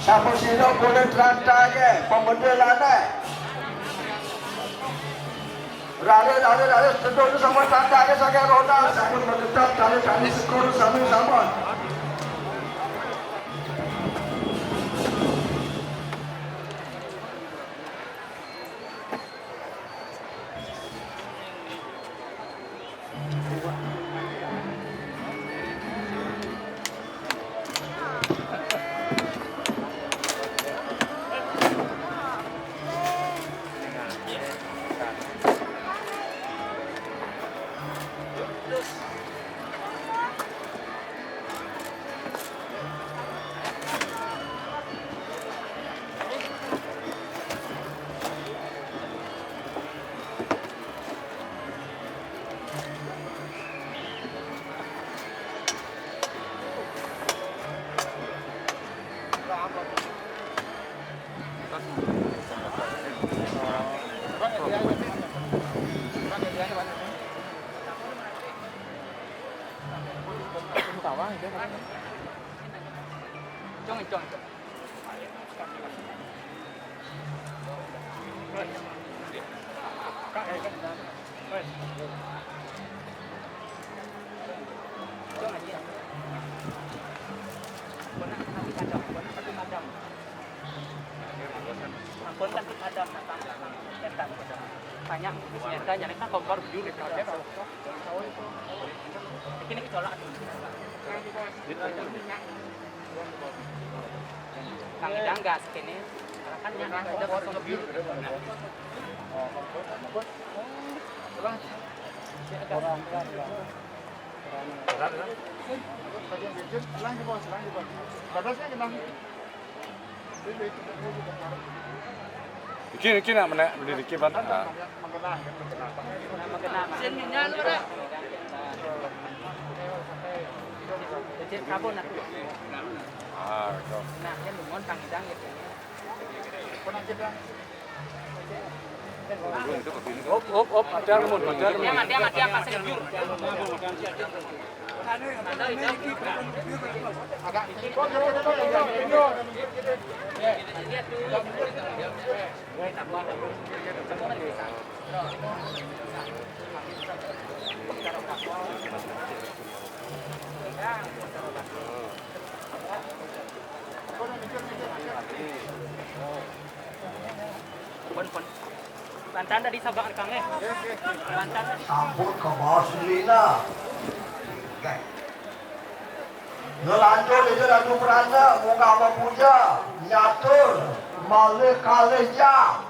Siapa sini boleh terantai ke pembenda lana. Rale sedul sama tanda ke sakai roda. Samun bergetar tali skor sama. Banyak nyata jadi kan kompor biru gitu ya. Ini colok. Kang Idang gas kene. Kan yang ada kosong biru. Iki nak mana berdiri ban. Mengenang. Sininya lu dah. Jadi kabun aku. Betul. Nah, yang lumon Kang Idang gitu. Op, ada lemon, Dia pasang jur. Pon. Bantan dari Sabang Kang Bantan. Sambut ke bawah Lina. Ngelanjut itu lagu peranda, muka apa puja, nyatur, malik kalihnya.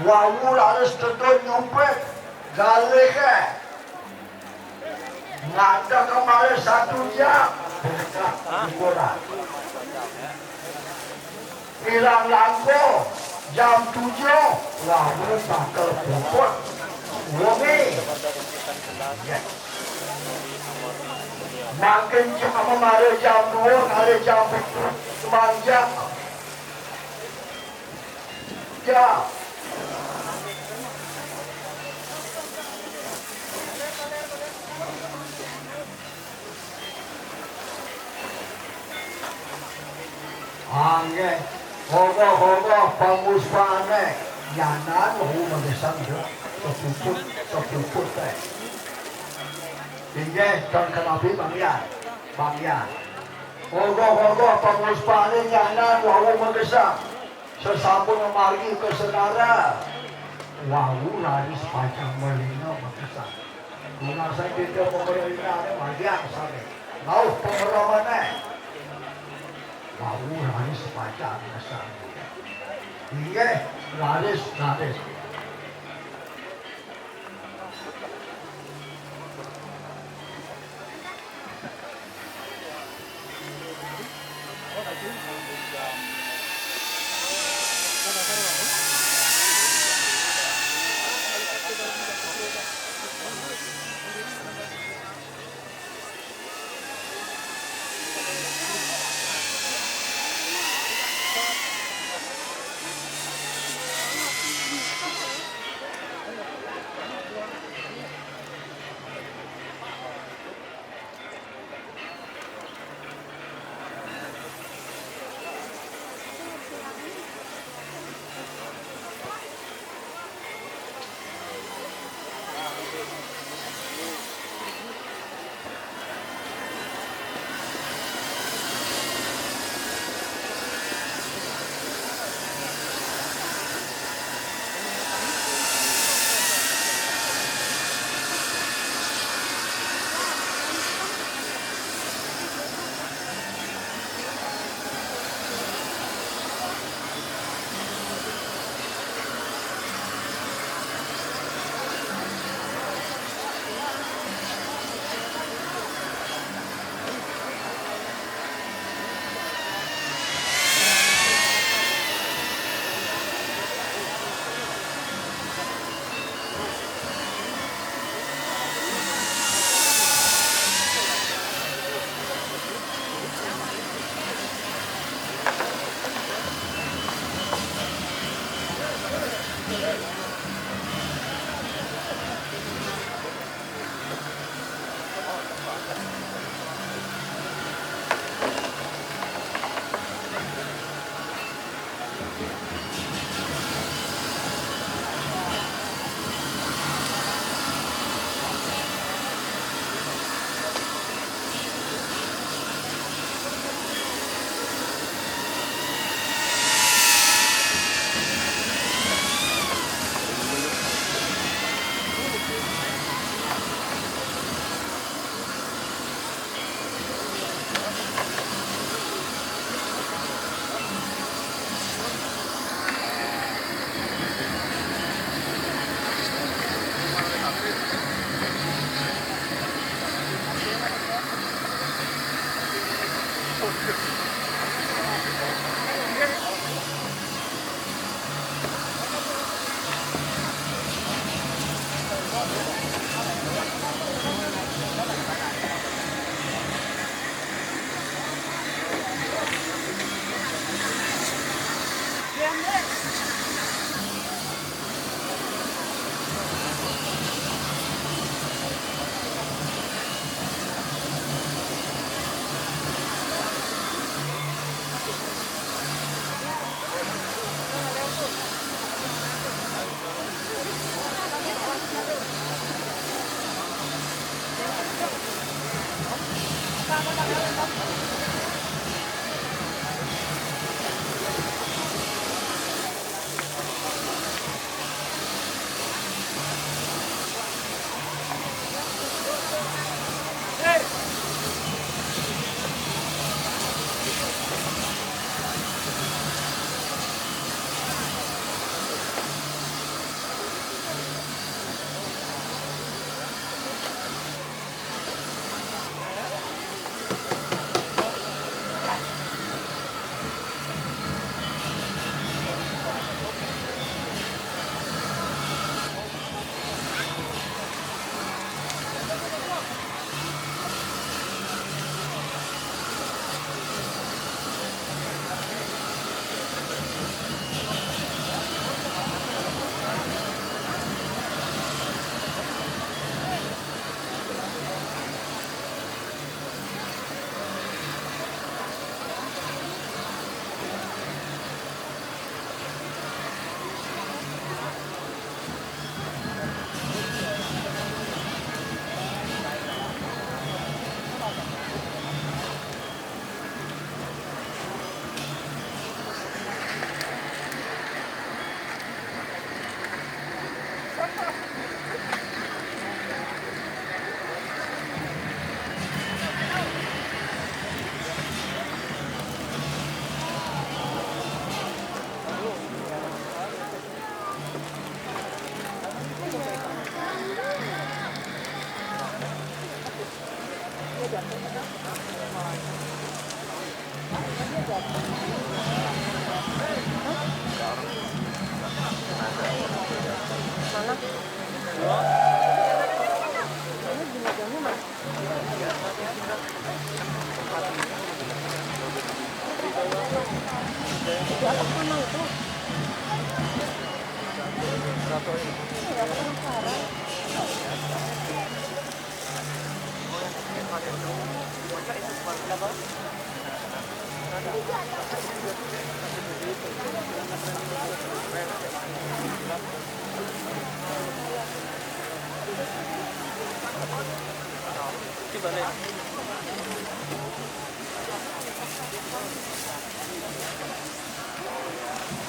Wawu lalu sedut nyumpet, galih ke. Ngada kemarin 1 jam, dekat hiburan. Hilang lampu, jam 7, wawu bakal bubut. Wongi. Makin jam kemarin jam 2, kali jam 7, semanjang. Ya. Angge, hoga penguspane, yanan hu mendesak jo, sepuput teh. Tinggi dan kenabi Bang Yan. Hoga penguspane yanan hu mendesak, sesambung margi ke saudara. Wahu laris panjang melina mendesak. Guna saya tidak pemerintah bagian sampai. Laut pemeramannya. Wahu laris panjang mendesak. Tinggi laris.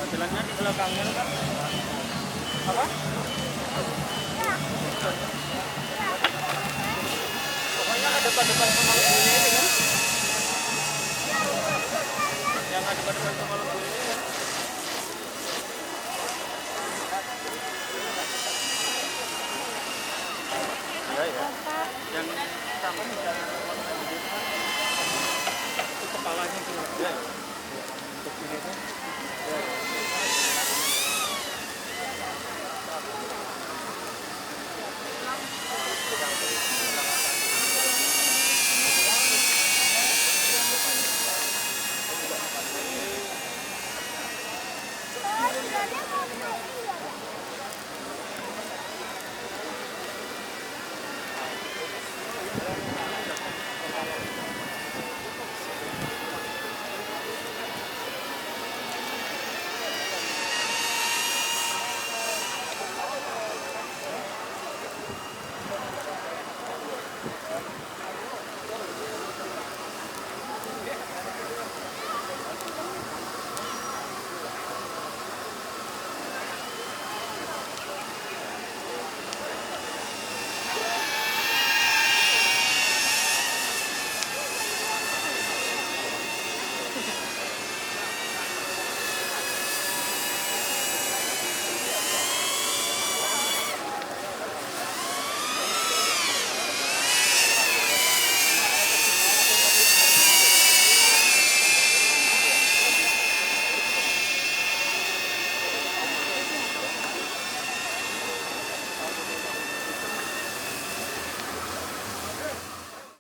Jalannya di belakangnya kan? Apa? Pokoknya ada depan-depan sama logonya ini kan? Yang ada depan-depan sama logonya ini kan? Ya ya. Yang sama di jalan itu kepalanya tuh. Ya. Untuk ini tuh. Ya.